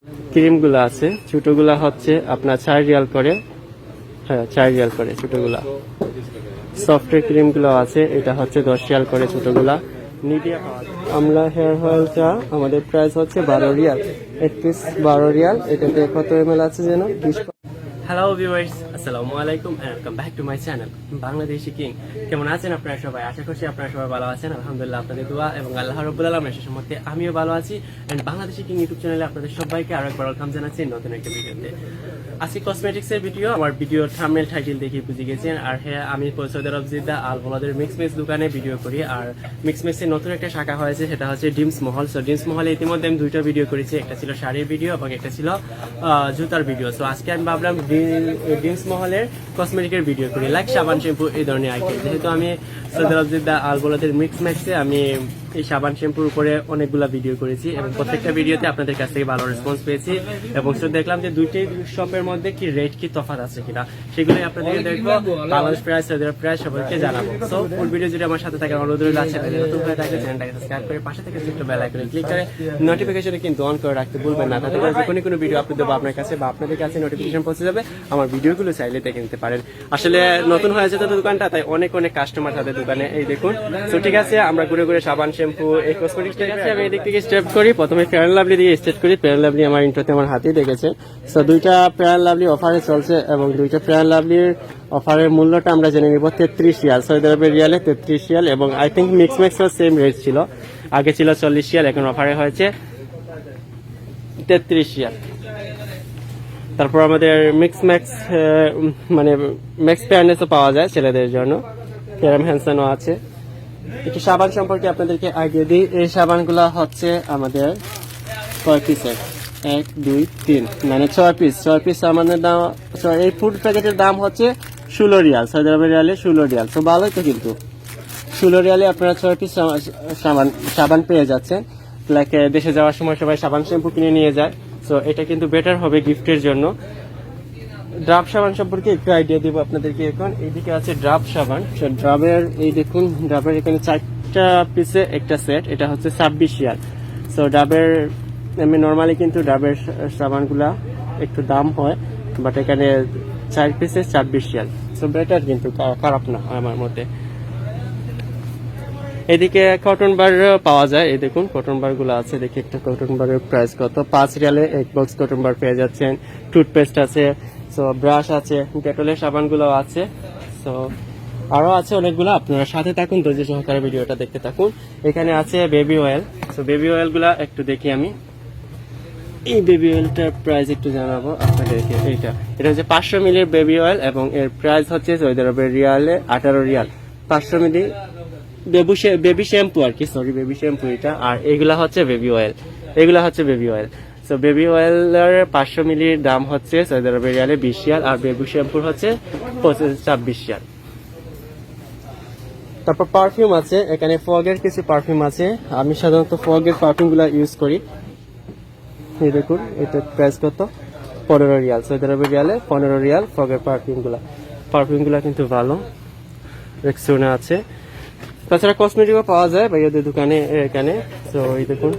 ক্রিমগুলো আছে, ছোটগুলা হচ্ছে আপনার 4 রিয়াল করে। হ্যাঁ 4 রিয়াল করে ছোটগুলা। সফটের ক্রিমগুলো আছে, এটা হচ্ছে 10 রিয়াল করে ছোটগুলা। মিডিয়াম আমলা হেয়ার অয়েলটা আমাদের প্রাইস হচ্ছে 12 রিয়াল, এক পিস 12 রিয়াল। এটাতে কত এমএল আছে যেন 20। হ্যালো ভিউয়ার্স, আসসালামু আলাইকুম and welcome back to my channel Bangladeshi king. কেমন আছেন আপনারা সবাই? আশা করছি আপনারা সবাই ভালো আছেন। আলহামদুলিল্লাহ আপনাদের দোয়া এবং আল্লাহ রাব্বুল আলামিনের শেষ মতে আমিও ভালো আছি। এন্ড বাংলাদেশি কিং ইউটিউব চ্যানেলে আপনাদের সবাইকে আরো একবার ওয়েলকাম জানাচ্ছি নতুন একটা ভিডিওতে। আজকে কসমেটিক্স এর ভিডিও। আমার ভিডিও থাম্বনেল টাইটেল দেখে বুঝে গেছেন। আর হ্যাঁ, আমি সৌদি আরব জেদ্দা আল বলাদের মিক্স মেক্স দোকানে ভিডিও করি। আর মিক্স মেক্সের নতুন একটা শাখা হয়েছে, সেটা হচ্ছে ডিমস মহল। সো ডিমস মহলে ইতিমধ্যে আমি দুইটা ভিডিও করেছি, একটা ছিল শাড়ির ভিডিও এবং একটা ছিল জুতার ভিডিও। সো আজকে আমি ভাবলাম ডিমস মহলের কসমেটিকের ভিডিও করি, লাইক সাবান শ্যাম্পু এই ধরনের আইটেম। যেহেতু আমি সৌদি আরব জেদ্দা আল বলাদের মিক্স ম্যাক্সে আমি এই সাবান শ্যাম্পুর উপরে অনেকগুলো ভিডিও করেছি এবং প্রত্যেকটা ভিডিওতে আপনাদের কাছ থেকে ভালো রেসপন্স পেয়েছি। এবং দেখলাম যে দুইটি শপের মধ্যে কি রেট কি তফাৎ আছে কিনা, সেগুলোই আপনাদেরকে দেখবো। বাংলাদেশ প্রাইস, সৌদি আরব প্রাইস সবাইকে জানাবো। সো ফুল ভিডিও যদি আমার সাথে থাকে অনুরোধ রইল, আছে নতুন হয়ে থাকলে চ্যানেলটাকে সাবস্ক্রাইব করে পাশে থেকে ছোট্ট বেল আইকনে ক্লিক করে নোটিফিকেশনে কিন্তু অন করে রাখতে ভুলবেন না। তাতে করে যখনই কোনো ভিডিও আপলোড দেবো আপনার কাছে বা আপনাদের কাছে নোটিফিকেশন পৌঁছে যাবে। আমার ভিডিওগুলো চাইলে দেখে নিতে পারেন। আসলে নতুন হয়েছে তো দোকানটা, তাই অনেক অনেক কাস্টমার তাদের দোকানে। এই দেখুন। তো ঠিক আছে, আমরা ঘুরে ঘুরে সাবান শ্যাম্পু এই কসমেটিক্স আমি এদিক থেকে স্টেপ করি। প্রথমে ফেয়ার অ্যান্ড লাভলি দিয়ে স্টার্ট করি। ফেয়ার অ্যান্ড লাভলি আমার ইন্ট্রোতে আমার হাতেই দেখেছে। সো দুইটা ফেয়ার অ্যান্ড লাভলি অফারে চলছে এবং দুইটা ফেয়ার অ্যান্ড লাভলির অফারের মূল্যটা আমরা জেনে নিব 33 রিয়াল, সৌদি আরবের রিয়ালে 33 রিয়াল। এবং আই থিঙ্ক মিক্স ম্যাক্সও সেম রেট ছিল, আগে ছিল 40 রিয়াল, এখন অফারে হয়েছে 33 রিয়াল। তারপর আমাদের মিক্স ম্যাক্স মানে ম্যাক্স ফেয়ারনেসও পাওয়া যায় ছেলেদের জন্য, ক্যারাম হ্যান্সনও আছে। একটু সাবান সম্পর্কে আপনাদেরকে আইডিয়া দিই। এই সাবানগুলো হচ্ছে আমাদের 6 পিসের, 1 2 3 মানে 6 পিস। 6 পিস সাবানের দাম, এই ফুড প্যাকেটের দাম হচ্ছে 16 রিয়াল, সৌদি আরবের রিয়ালে 16 রিয়াল। তো ভালোই তো, কিন্তু 16 রিয়ালে আপনারা 6 পিস সাবান পেয়ে যাচ্ছেন। লাইক দেশে যাওয়ার সময় সবাই সাবান শ্যাম্পু কিনে নিয়ে যায়। সো এটা কিন্তু বেটার হবে গিফটের জন্য। ড্রাব সাবান সম্পর্কে একটু আইডিয়া দিব আপনাদেরকে এখন। এইদিকে আছে ড্রাব সাবান। ড্রাবের এই দেখুন, ড্রাবের এখানে 4টা পিসে একটা সেট, এটা হচ্ছে 26 রিয়াল। সো ডাবের এমনি নর্মালি কিন্তু ডাবের সাবানগুলা একটু দাম হয়, বাট এখানে 4 পিসে 26 রিয়াল। সো বেটার, কিন্তু খারাপ না আমার মতে। এদিকে কটন বার পাওয়া যায়। এই দেখুন কটন বার গুলো আছে। দেখি একটা কটন বারের প্রাইস কত। 5 রিয়ালে এক বক্স কটন বার পেয়ে যাচ্ছেন। টুথপেস্ট আছে, সো ব্রাশ আছে, ডেটলের সাবান গুলো আছে। সো আরো আছে অনেকগুলো, আপনারা সাথে থাকুন, ধৈর্য সহকারে ভিডিওটা দেখতে থাকুন। এখানে আছে baby oil. So baby oil গুলা একটু দেখি আমি। এই বেবি অয়েলটার প্রাইস একটু জানাবো আপনাদেরকে। এটা হচ্ছে 500 মিলির বেবি অয়েল এবং এর প্রাইস হচ্ছে সৌদি আরবের রিয়ালে 18 রিয়াল। 500 মিলি বেবি শ্যাম্পু আর কি, সরি বেবি শ্যাম্পু এটা। আর এগুলা হচ্ছে বেবি অয়েল, এগুলা হচ্ছে বেবি অয়েল। সো বেবি অয়েলের 500 মিলির দাম হচ্ছে সৌদি আরবের রিয়ালে 20 রিয়াল, আর বেবি শ্যাম্পুর হচ্ছে 26 রিয়াল। তারপর পারফিউম আছে এখানে, ফগের কিছু পারফিউম আছে। আমি সাধারণত ফগের পারফিউম গুলা ইউজ করি। এই দেখুন এটার প্রাইস কত, 15 রিয়াল, সৌদি আরবের রিয়ালে 15 রিয়াল ফগের পারফিউম গুলা কিন্তু ভালো। রেক্সোনা আছে। তাছাড়া কসমেটিকও পাওয়া যায় ভাইয়াদের দোকানে এখানে। তো এই দেখুন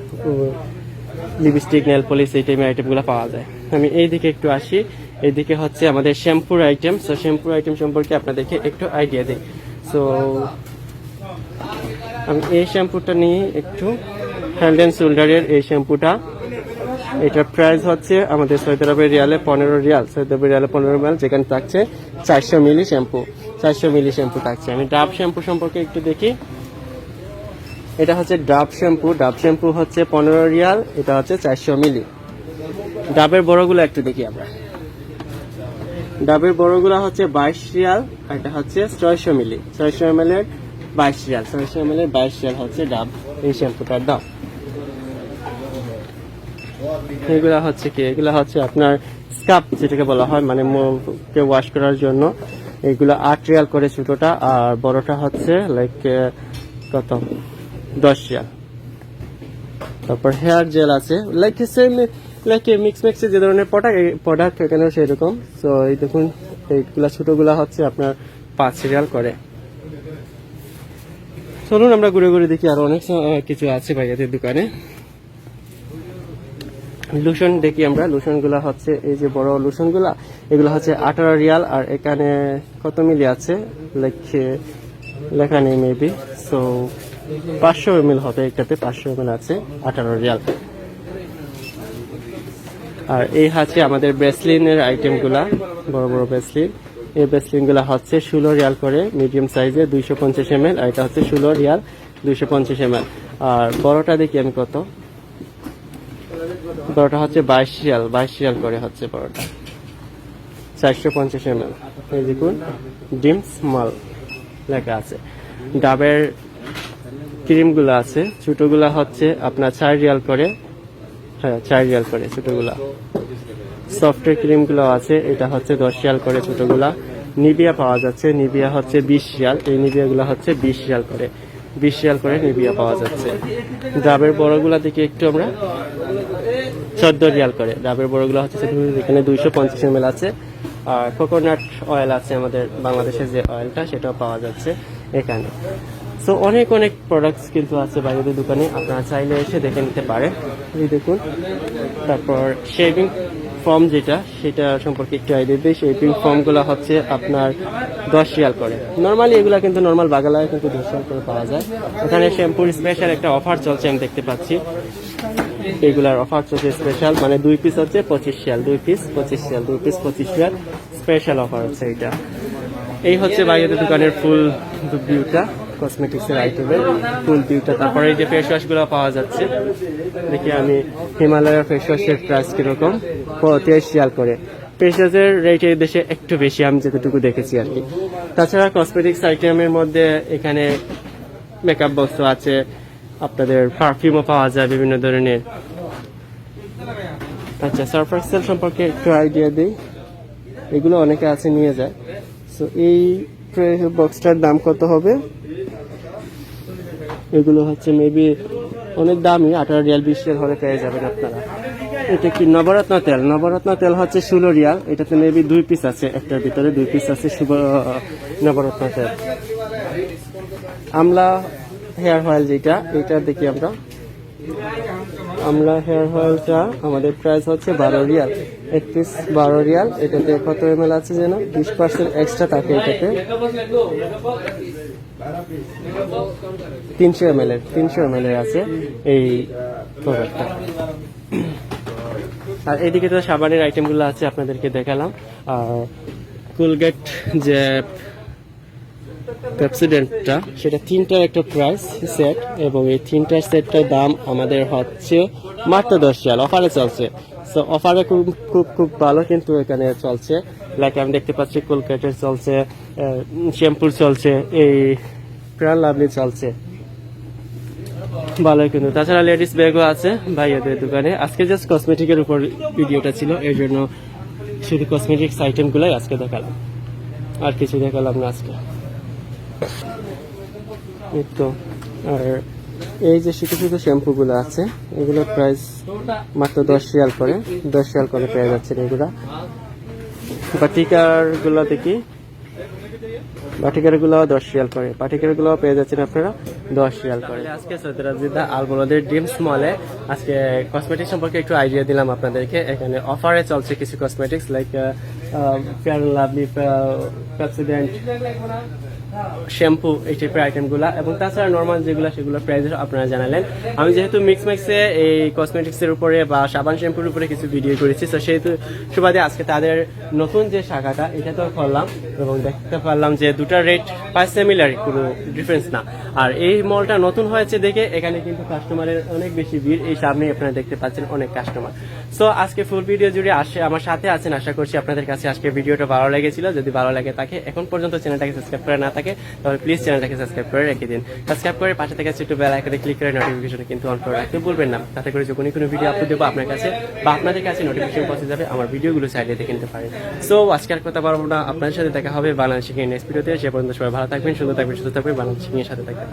লিপস্টিক, নেল পলিশ, এই টাইপের আইটেমগুলো পাওয়া যায়। আমি এইদিকে একটু আসি। এইদিকে হচ্ছে আমাদের শ্যাম্পুর আইটেম। সো শ্যাম্পুর আইটেম সম্পর্কে আপনাদেরকে একটু আইডিয়া দিই। সো আমি এই শ্যাম্পুটা নিয়ে একটু, হ্যান্ড অ্যান্ড শোল্ডারের এই শ্যাম্পুটা, এটার প্রাইস হচ্ছে আমাদের সৌদি আরবের রিয়ালে 15 রিয়াল, সৌদি আরবের রিয়ালে 15 রিয়াল, যেখানে থাকছে 400 মিলি শ্যাম্পু, 400 মিলি শ্যাম্পু থাকছে। আমি ডাব শ্যাম্পু সম্পর্কে একটু দেখি। এটা হচ্ছে ডাব শ্যাম্পু। ডাব শ্যাম্পু হচ্ছে 15 রিয়াল, এটা হচ্ছে 400 মিলি। ডাবের বড়গুলো একটু দেখি আমরা। ডাবের বড়গুলো হচ্ছে 22 রিয়াল, আর এটা হচ্ছে 600 মিলি, 600 ml এর 22 রিয়াল, 600 ml এর 22 রিয়াল হচ্ছে ডাব এই শ্যাম্পুটার দাম। এগুলা হচ্ছে কি, এগুলা হচ্ছে আপনার স্কাপ যেটাকে বলা হয়, মানে মুখকে ওয়াশ করার জন্য। এগুলো 8 রিয়াল করে ছোটটা, আর বড়টা হচ্ছে লাইক কত 10 রিয়াল। তারপর হেয়ার জেল আছে, লাইক সেম লাইক মিক্স ম্যাক্সে যে ধরনের প্রোডাক্ট এখানেও সেরকম। তো এই দেখুন এইগুলা ছোটগুলা হচ্ছে আপনার 5 রিয়াল করে। চলুন আমরা ঘুরে ঘুরে দেখি, আর অনেক কিছু আছে ভাইয়াদের দোকানে। লোশন দেখি আমরা, লোশনগুলো হচ্ছে এই যে বড় লোশনগুলা, এগুলো হচ্ছে 18 রিয়াল। আর এখানে কত মিলি আছে লেখা নেই মেবি, সো 500 ml হবে, এটাতে 500 ml আছে, 18 রিয়াল। আর এই হচ্ছে আমাদের ব্রেসলিনের আইটেমগুলা, বড় বড় ব্রেসলিন। এই ব্রেসলিনগুলা হচ্ছে 16 রিয়াল করে, মিডিয়াম সাইজে 250 ml, আর এটা হচ্ছে 16 রিয়াল 250 ml। আর বড়টা দেখি আমি কত, বড়টা হচ্ছে 22 রিয়াল করে হচ্ছে বড়টা, 450 ml। এই দেখুন ডিম স্মল লেখা আছে। ডাবের ক্রিমগুলো আছে, ছোটগুলা হচ্ছে আপনার 4 রিয়াল করে, হ্যাঁ 4 রিয়াল করে ছোটগুলা। সফটের ক্রিমগুলো আছে, এটা হচ্ছে 10 রিয়াল করে ছোটগুলা। নিভিয়া পাওয়া যাচ্ছে, নিভিয়া হচ্ছে 20 রিয়াল, এই নিভিয়াগুলো হচ্ছে 20 রিয়াল করে, 20 রিয়াল করে নিভিয়া পাওয়া যাচ্ছে। ডাবের বড়গুলা দেখি একটু আমরা, 14 রিয়াল করে ডাবের বড়গুলো হচ্ছে, এখানে 250 ml আছে। আর কোকোনাট অয়েল আছে, আমাদের বাংলাদেশের যে অয়েলটা, সেটাও পাওয়া যাচ্ছে এখানে। সো অনেক অনেক প্রোডাক্টস কিন্তু আছে বাইরের দোকানে, আপনারা চাইলে এসে দেখে নিতে পারেন। এই দেখুন, তারপর শেভিং ফর্ম যেটা, সেটা সম্পর্কে একটু আইডিয়া দিই। শেভিং ফর্মগুলো হচ্ছে আপনার 10 রিয়াল করে। নর্মালি এগুলা কিন্তু নর্মাল বাগালায় কিন্তু 10 রিয়াল করে পাওয়া যায়। এখানে শ্যাম্পুর স্পেশাল একটা অফার চলছে, আমি দেখতে পাচ্ছি এগুলার অফার চলছে স্পেশাল, মানে 2 পিস হচ্ছে 25 Real, 2 piece 25 Real, 2 piece 25 Real special offer হচ্ছে এটা। এই হচ্ছে বাইরের দোকানের ফুল ভিউটা, কসমেটিক্সের আইটেমের ফুল ভিউটা। তারপরে এই যে ফেস ওয়াশগুলো পাওয়া যাচ্ছে, দেখি আমি হিমালয়ের ফেস ওয়াশের প্রাইস কিরকম, 23 রিয়াল করে। ফেস ওয়াশের রেট এই দেশে একটু বেশি, আমি যতটুকু দেখেছি আর কি। তাছাড়া কসমেটিক্স আইটেমের মধ্যে এখানে মেকআপ বক্স আছে, আপনাদের পারফিউমও পাওয়া যায় বিভিন্ন ধরনের। আচ্ছা, সার্ফ এক্সেল সম্পর্কে একটু আইডিয়া দিই, এগুলো অনেকে আছে নিয়ে যায়। সো এই বক্সটার দাম কত হবে, এগুলো হচ্ছে মেবি অনেক দামি, 18 রিয়াল 20 রিয়াল হলে পেয়ে যাবেন আপনারা। এটা কি নবরত্ন তেল, নবরত্ন তেল হচ্ছে 16 রিয়াল, এটাতে মেবি 2 পিস আছে, একটার ভিতরে 2 পিস আছে নবরত্ন তেল। আমলা হেয়ার অয়েল যেটা, এটা দেখি আমরা, আমলা হেয়ার অয়েলটা আমাদের প্রাইস হচ্ছে 12 রিয়াল, 1 পিস 12 রিয়াল। এটাতে কত ml আছে যেন, 20% এক্সট্রা থাকে এটাতে, 300 ml আছে এই প্রোডাক্টটা। আর এদিকে তো সাবানের আইটেমগুলো আছে, আপনাদেরকে দেখালাম। আর কোলগেট যে পেপসিডেন্টটা, সেটা 3টার একটা প্রাইস সেট, এবং এই 3টার সেটটার দাম আমাদের হচ্ছে মাত্র 10 রিয়াল, অফারে চলছে। সো অফারে খুব খুব খুব ভালো কিন্তু এখানে চলছে। লাইক আমি দেখতে পাচ্ছি কোলগেটের চলছে, শ্যাম্পুর চলছে, এই ফেয়ার লাভলি চলছে, ভালোই কিন্তু। তাছাড়া লেডিস ব্যাগও আছে ভাইয়াদের দোকানে। আজকে জাস্ট কসমেটিকের উপর ভিডিওটা ছিল, এর জন্য শুধু কসমেটিক্স আইটেমগুলোই আজকে দেখালাম, আর কিছু দেখালাম না আজকে। এই তো, আর এই যে শুধু শুধু শ্যাম্পুগুলো আছে, এগুলোর প্রাইস মাত্র 10 রিয়াল করে, 10 রিয়াল করে পেয়ে যাচ্ছেন এগুলা। বাটিকারগুলো দেখি, বাটিকারগুলো 10 রিয়াল করে, বাটিকারগুলো পেয়ে যাচ্ছেন আপনারা 10 রিয়াল করে। আজকে সৌদি রাজিদা আলবলদের ড্রিমস মলে আজকে কসমেটিক্স সম্পর্কে একটু আইডিয়া দিলাম আপনাদেরকে। এখানে অফারে চলছে কিছু cosmetics, like Fair Lovely, Pepsodent, shampoo, এই টাইপের আইটেমগুলো, এবং তাছাড়া নর্মাল যেগুলো সেগুলো প্রাইস আপনারা জানালেন। আমি যেহেতু মিক্সে এই কসমেটিক্সের উপরে বা সাবান শ্যাম্পুর উপরে কিছু ভিডিও করেছি, তো সেহেতু সুবাদে আজকে তাদের নতুন যে শাখাটা এটাতেও করলাম, এবং দেখতে পারলাম যে দুটার রেট প্রায় সিমিলার, কোনো ডিফারেন্স না। আর এই মলটা নতুন হয়েছে দেখে এখানে কিন্তু কাস্টমারের অনেক বেশি ভিড়, এই সামনে আপনারা দেখতে পাচ্ছেন অনেক কাস্টমার। সো আজকে ফুল ভিডিও জুড়ে আমার সাথে আছেন, আশা করছি আপনাদের কাছে আজকে ভিডিওটা ভালো লেগেছিল। যদি ভালো লাগে থাকে, এখন পর্যন্ত চ্যানেলটাকে সাবস্ক্রাইব করে না থাকে, তাহলে প্লিজ চ্যানেলটাকে সাবস্ক্রাইব করে রেখে দিন। সাবস্ক্রাইব করে পাশে থেকে ছোট বেল আইকনে ক্লিক করে নোটিফিকেশন কিন্তু অন করে রাখতে ভুলবেন না, তাতে করে যখনই কোনো ভিডিও আপলোড দেবো আপনার কাছে বা আপনাদের কাছে নোটিফিকেশন পৌঁছে যাবে, আমার ভিডিওগুলো চাইলে দেখে নিতে পারেন। সো আজকে আর কথা বলবো না, আপনাদের সাথে দেখা হবে বাংলাদেশ শিখিয়ে নেক্সট ভিডিওতে। সে পর্যন্ত সবাই ভালো থাকবেন, সুন্দর থাকবেন, সুস্থ থাকবেন, বাংলাদেশ শিখিয়ে সাথে থাকবেন।